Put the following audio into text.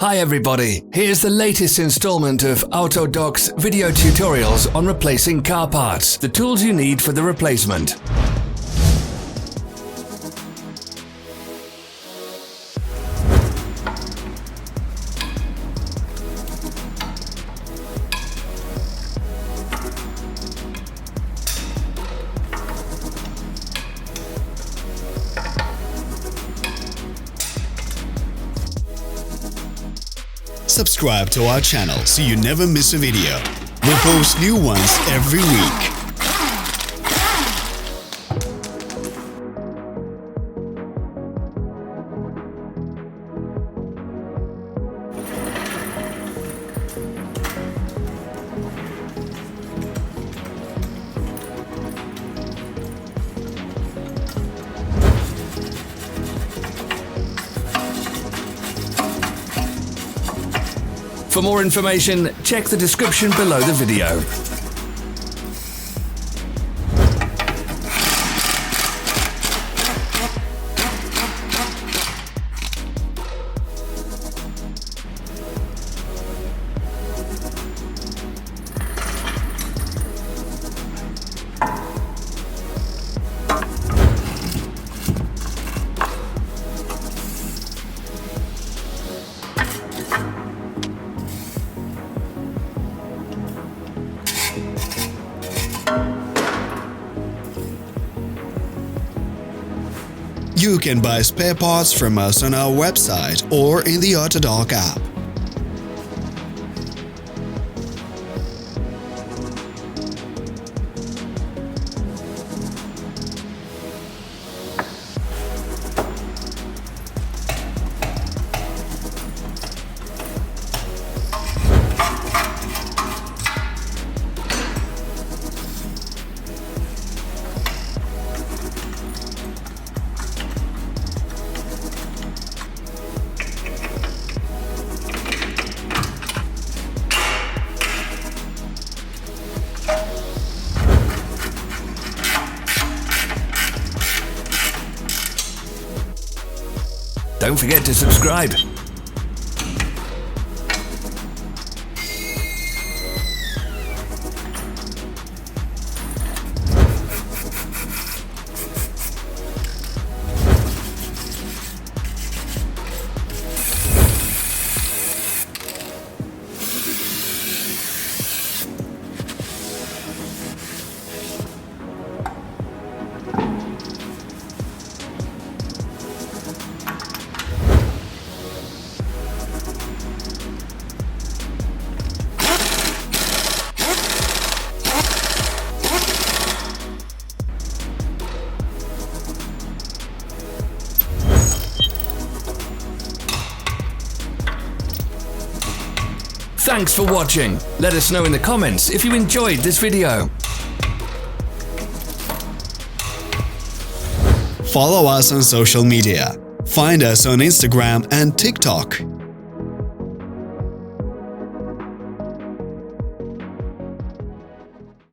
Hi everybody, here's the latest installment of Autodoc's video tutorials on replacing car parts, the tools you need for the replacement. Subscribe to our channel so you never miss a video. We post new ones every week. For more information, check the description below the video. You can buy spare parts from us on our website or in the Autodoc app. Don't forget to subscribe. Thanks for watching. Let us know in the comments if you enjoyed this video. Follow us on social media. Find us on Instagram and TikTok.